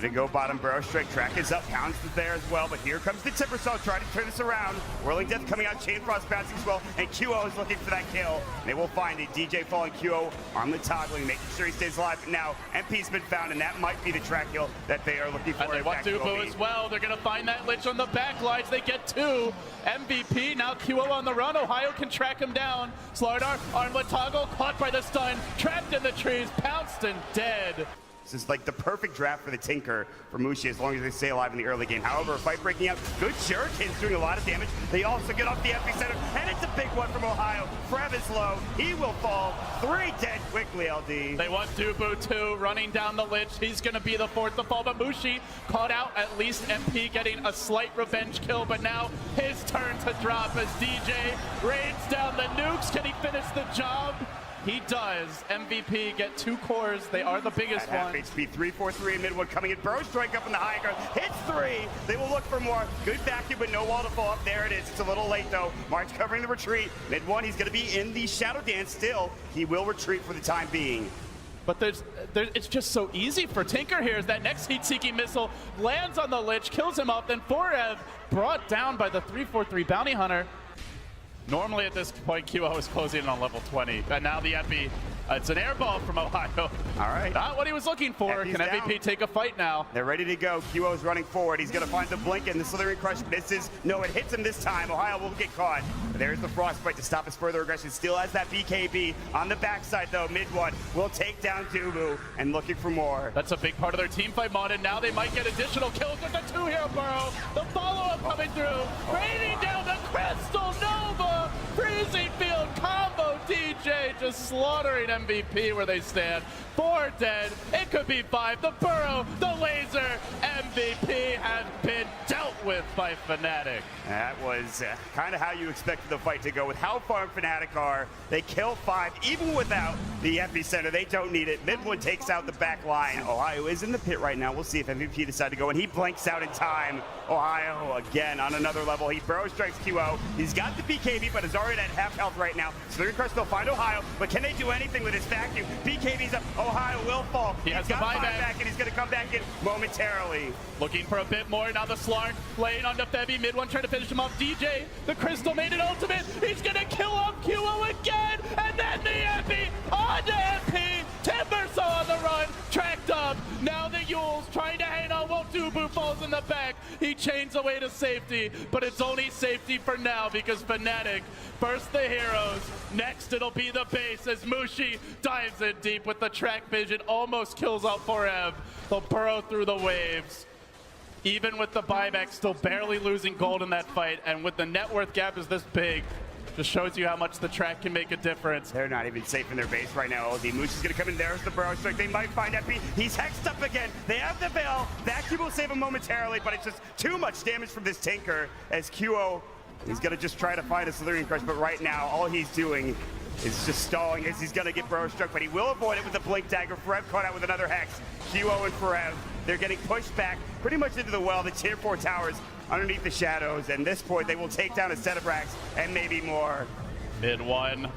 Gonna go bottom Burrow strike. Track is up, Pounds is there as well, but here comes the Timber Saw trying to turn this around. Whirling Death coming out, Chain Frost bouncing as well, and QO is looking for that kill. They will find it. DJ falling, QO on the toggling, making sure he stays alive. But now MP's been found, and that might be the track kill that they are looking for. And they want Dubu as well. They're gonna find that Lich on the back lines. They get two. MVP now QO on the run. Ohio can track him down. Slardar, armlet toggle, caught by the stun, trapped in the trees, pounced and dead. This is like the perfect draft for the Tinker for Mushi as long as they stay alive in the early game. However, a fight breaking out. Good Shuriken's doing a lot of damage. They also get off the epicenter, and it's a big one from Ohio. Frev is low. He will fall. 3 dead quickly, LD. They want Dubu too, running down the Lich. He's going to be the fourth to fall, but Mushi caught out, at least MP getting a slight revenge kill, but now his turn to drop as DJ rains down the nukes. Can he finish the job? He does. MVP get 2 cores. They are the biggest one. At half HP, 3-4-3 in mid one coming in. Burrow strike up in the high ground. Hits 3. They will look for more. Good vacuum, but no wall to fall up. There it is. It's a little late though. March covering the retreat. Mid one, he's going to be in the Shadow Dance still. He will retreat for the time being. But it's just so easy for Tinker here as that next heat-seeking missile lands on the Lich, kills him off, then Forev brought down by the 3-4-3 Bounty Hunter. Normally at this point, QO is closing in on level 20, and now the Epi, it's an airball from Ohio. All right. Not what he was looking for. Epi's Can MVP down. take a fight now? They're ready to go. QO is running forward. He's going to find the blink, and the Slithering Crush misses. No, it hits him this time. Ohio will get caught. There's the Frostbite to stop his further aggression. Still has that BKB on the backside, though. Mid one will take down Dubu, and looking for more. That's a big part of their team fight mod, and now they might get additional kills with the 2-hero Burrow. The follow-up coming through. Raining down the Crystal Nova. Freezing field combo. DJ just slaughtering MVP where they stand. 4 dead. It could be 5. The Burrow, the laser. MVP has been dealt with by Fnatic. That was kind of how you expected the fight to go. With how far Fnatic are, they kill 5 even without the epicenter. They don't need it. Mid one takes out the back line. Ohio is in the pit right now. We'll see if MVP decide to go, and he blanks out in time. Ohio again on another level. He Burrow strikes QO. He's got the BKB, but is already at half health right now. So they're going to find Ohio, but can they do anything with his vacuum? BKB's up. Ohio will fall. He has got the buyback, and he's going to come back in momentarily. Looking for a bit more. Now the Slark laying on the Febby. Mid one trying to finish him off. DJ, the Crystal made it ultimate. He's going to kill off QO again. And then the MP on the MP. Timbersaw on the run. Tracked up. Now the Yule's trying to hang on while Dubu falls in the back. He chains away to safety, but it's only safety for now because Fnatic burst the heroes. Next it'll be the base as Mushi dives in deep with the track vision. Almost kills out Forev. They'll burrow through the waves. Even with the buyback, still barely losing gold in that fight, and with the net worth gap is this big, just shows you how much the track can make a difference. They're not even safe in their base right now, LD. Moose is going to come in. There's the Burrow strike. They might find Epi. He's hexed up again. They have the Veil. Vacuum will save him momentarily, but it's just too much damage from this Tinker as QO, he's going to just try to find a Slithering Crush, but right now, all he's doing is just stalling as he's going to get Burrow struck, but he will avoid it with the Blink Dagger. Forev caught out with another Hex. QO and Forev, they're getting pushed back pretty much into the well, the tier 4 towers underneath the shadows, and at this point, they will take down a set of racks and maybe more. Mid one,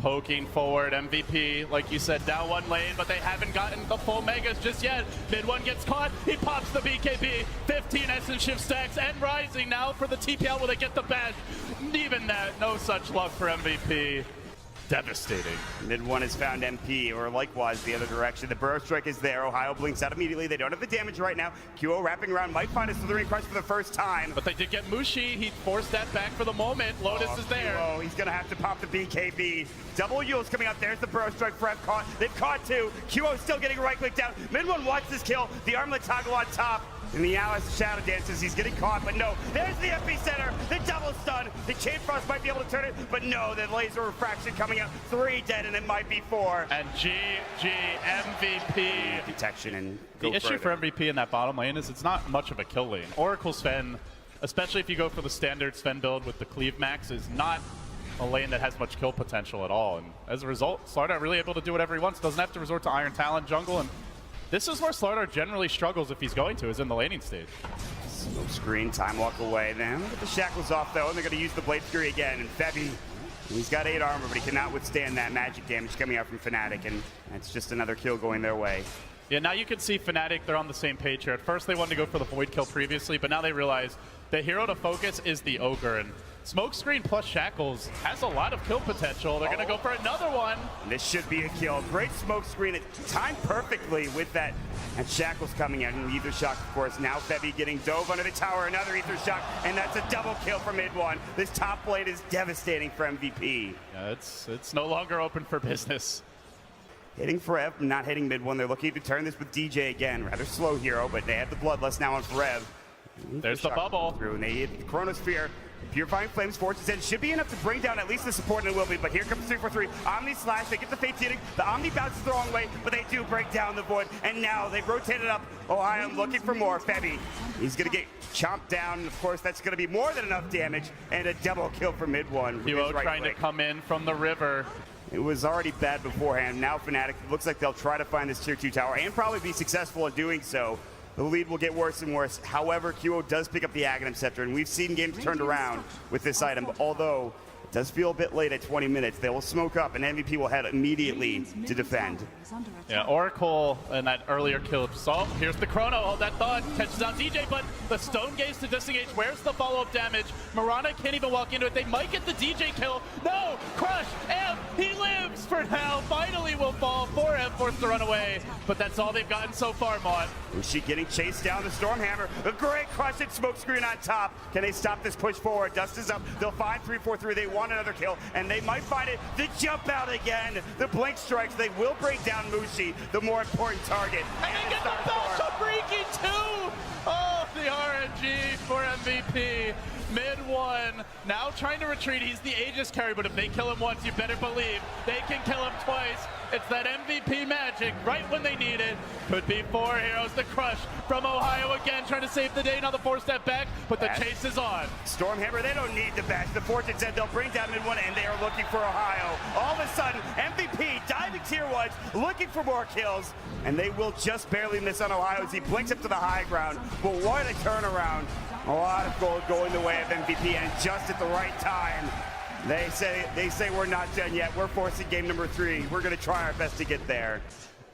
poking forward. MVP, like you said, down one lane, but they haven't gotten the full megas just yet. Mid one gets caught. He pops the BKB. 15 Essence Shift stacks and rising now for the TPL. Will they get the badge? Even that, no such luck for MVP. Devastating. Mid one has found MP, or likewise the other direction. The Burrow strike is there. Ohio blinks out immediately. They don't have the damage right now. QO wrapping around, might find a Slithering Crush for the first time. But they did get Mushi. He forced that back for the moment. Lotus is there. QO, he's going to have to pop the BKB. Double Yule's coming out. There's the Burrow strike. Forev caught. They've caught 2. QO still getting right click down. Mid one wants this kill. The armlet toggle on top. And the Alice Shadow Dances, he's getting caught, but no. There's the epicenter, the double stun. The Chain Frost might be able to turn it, but no, the laser refraction coming out. 3 dead, and it might be 4. And GG MVP. Detection and the issue for MVP in that bottom lane is it's not much of a kill lane. Oracle Sven, especially if you go for the standard Sven build with the Cleave Max, is not a lane that has much kill potential at all. And as a result, Slardar really able to do whatever he wants. Doesn't have to resort to Iron Talon jungle, and this is where Slardar generally struggles if he's going to, is in the laning stage. Smoke screen, time walk away. Then look at the shackles off though, and they're going to use the Blade Fury again. And Febby, he's got 8 armor, but he cannot withstand that magic damage coming out from Fnatic, and that's just another kill going their way. Yeah, now you can see Fnatic, they're on the same page here. At first they wanted to go for the Void kill previously, but now they realize the hero to focus is the Ogre, and Smokescreen plus Shackles has a lot of kill potential. They're gonna go for another one. This should be a kill. Great Smokescreen, it timed perfectly with that. And Shackles coming out in Ether Shock, of course. Now Febby getting dove under the tower, another Ether Shock, and that's a double kill for mid one. This top blade is devastating for MVP. Yeah, it's no longer open for business. Hitting Forev, not hitting mid one. They're looking to turn this with DJ again. Rather slow hero, but they have the Bloodlust now on Forev. There's the bubble. Through, and they hit the Chronosphere. Purifying Flames, Fortune's Edge should be enough to bring down at least the support, and it will be. But here comes 3-4-3. Omni Slash, they get the Fate's Eating. The Omni bounces the wrong way, but they do break down the Void. And now they've rotated up. Ohio looking for more. Febby, he's going to get chomped down. And of course, that's going to be more than enough damage. And a double kill for mid one. Duo trying to come in from the river. It was already bad beforehand. Now Fnatic, looks like they'll try to find this tier 2 tower and probably be successful in doing so. The lead will get worse and worse. However, QO does pick up the Aghanim Scepter, and we've seen games turned around with this item. Although it does feel a bit late at 20 minutes. They will smoke up, and MVP will head immediately to defend. Yeah, Oracle and that earlier kill. So here's the Chrono. Hold that thought. Catches down DJ, but the Stone Gaze to disengage. Where's the follow-up damage? Mirana can't even walk into it. They might get the DJ kill. No! Crush! Amp! He lives for now. Finally will fall. 4M forced to run away. But that's all they've gotten so far, Mon. Ushi getting chased down the Stormhammer. A great crush and Smokescreen on top. Can they stop this push forward? Dust is up. They'll find 3-4-3. They want another kill, and they might find it. The jump out again. The blink strikes. They will break down Mushi, the more important target. And they get the best of Riki too! Oh, the RNG for MVP. Mid one, now trying to retreat. He's the Aegis carry, but if they kill him once, you better believe they can kill him twice. It's that MVP magic right when they need it. Could be 4 heroes. The crush from Ohio again, trying to save the day. Now the 4-step back, but the chase is on. Stormhammer, they don't need the bash. The Fortune said they'll bring down mid one, and they are looking for Ohio. All of a sudden, MVP diving tier 1, looking for more kills, and they will just barely miss on Ohio as he blinks up to the high ground. But what a turnaround. A lot of gold going the way of MVP, and just at the right time. They say we're not done yet. We're forcing game number 3. We're going to try our best to get there.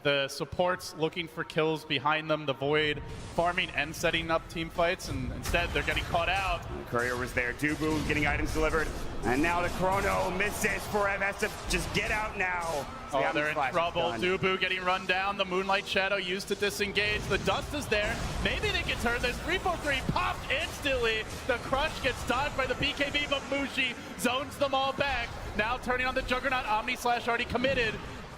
The supports looking for kills behind them, the Void farming and setting up team fights, and instead they're getting caught out. Courier was there, Dubu getting items delivered, and now the Chrono misses. Forev has to just get out now. Oh, they're in trouble. Dubu getting run down. The Moonlight Shadow used to disengage. The dust is there. Maybe they can turn this. 3-4-3 popped instantly. The crush gets dodged by the BKB, but Mushi zones them all back. Now turning on the Juggernaut. Omni Slash already committed.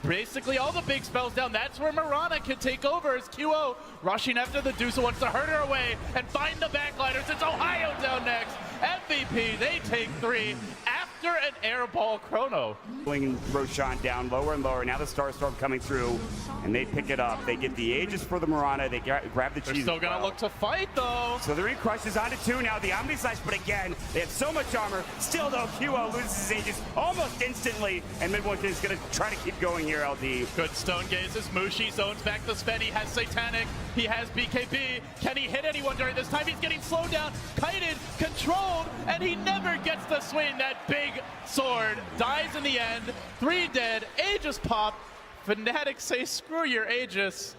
Basically all the big spells down. That's where Mirana can take over as QO rushing after the Dusa wants to hurt her away and find the backliners. It's Ohio down next. MVP, they take 3 after an airball Chrono. Pulling Roshan down lower and lower. Now the Starstorm coming through, and they pick it up. They get the Aegis for the Mirana. They grab the cheese. They're still going to look to fight, though. So the Re-Crush is onto 2 now. The Omni Slash, but again, they have so much armor. Still, though, QO loses his Aegis almost instantly, and mid one is going to try to keep going here, LD. Good Stone Gazes. Mushi zones back the Sven. He has Satanic. He has BKB. Can he hit anyone during this time? He's getting slowed down, kited, controlled, and he never gets the swing. That big sword dies in the end. 3 dead. Aegis pop. Fnatic say, screw your Aegis.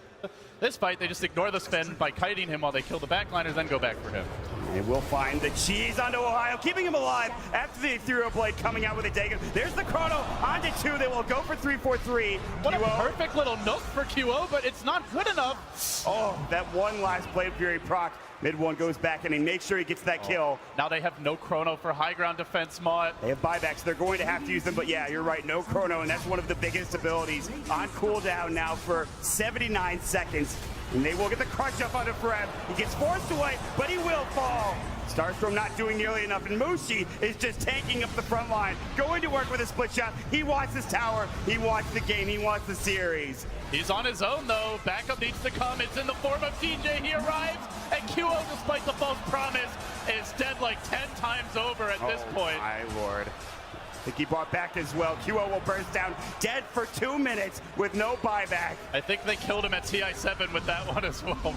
This fight, they just ignore the Sven by kiting him while they kill the backliners, then go back for him. They will find the cheese onto Ohio, keeping him alive after the Ethereal Blade coming out with a Dagon. There's the Chrono onto 2. They will go for 3-4-3. What a perfect little nook for QO, but it's not good enough. Oh, that one last Blade Fury proc. Mid one goes back and he makes sure he gets that kill. Now they have no Chrono for high ground defense, Mott. They have buybacks. They're going to have to use them, but yeah, you're right. No Chrono, and that's one of the biggest abilities. On cooldown now for 79 seconds. And they will get the crush up onto Forev. He gets forced away, but he will fall. Starstorm not doing nearly enough, and Mushi is just tanking up the front line, going to work with a split shot. He wants this tower, he wants the game, he wants the series. He's on his own, though. Backup needs to come. It's in the form of DJ. He arrives, and QO, despite the false promise, is dead like 10 times over at this point. My lord. I think he brought back as well. QO will burst down, dead for 2 minutes with no buyback. I think they killed him at TI7 with that one as well.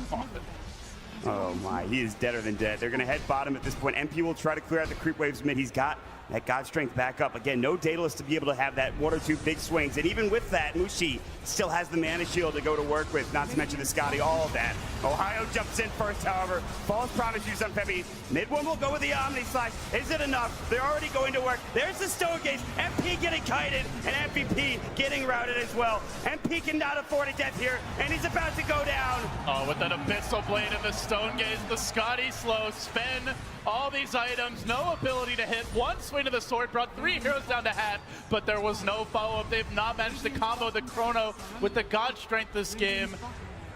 Oh my, he is deader than dead. They're going to head bottom at this point. MP will try to clear out the creep waves mid. He's got that God strength back up. Again, no Daedalus to be able to have that one or two big swings. And even with that, Mushi still has the mana shield to go to work with, not to mention the Scotty, all of that. Ohio jumps in first, however. False promise used on Febby. Mid one will go with the Omni Slash. Is it enough? They're already going to work. There's the Stone Gaze. MP getting kited, and MVP getting routed as well. MP cannot afford a death here, and he's about to go down. Oh, with that Abyssal Blade and the Stone Gaze, the Scotty slow, spin, all these items, no ability to hit. One swing of the sword brought 3 heroes down to half, but there was no follow-up. They've not managed to combo the Chrono with the God Strength this game.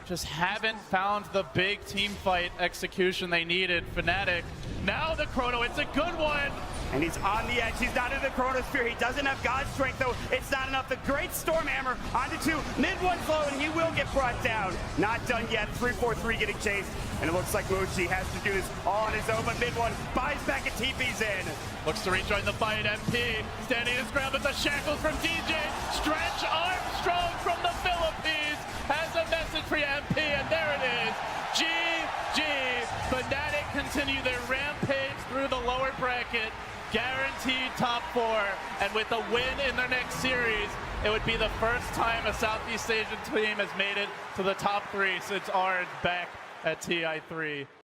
Just haven't found the big team fight execution they needed. Fnatic, now the Chrono, it's a good one. And he's on the edge. He's not in the Chronosphere. He doesn't have God's strength, though. It's not enough. The great Stormhammer onto 2. Mid one slow, and he will get brought down. Not done yet. 3-4-3 getting chased. And it looks like Mushi has to do this all on his own, but mid one buys back and TP's in. Looks to rejoin the fight. MP standing his ground, but the shackles from DJ. Stretch Armstrong from the Philippines has a message for MP, and there it is. GG. Fnatic continue their rampage through the lower bracket. Guaranteed top 4, and with a win in their next series, it would be the first time a Southeast Asian team has made it to the top 3 since Orange back at TI3.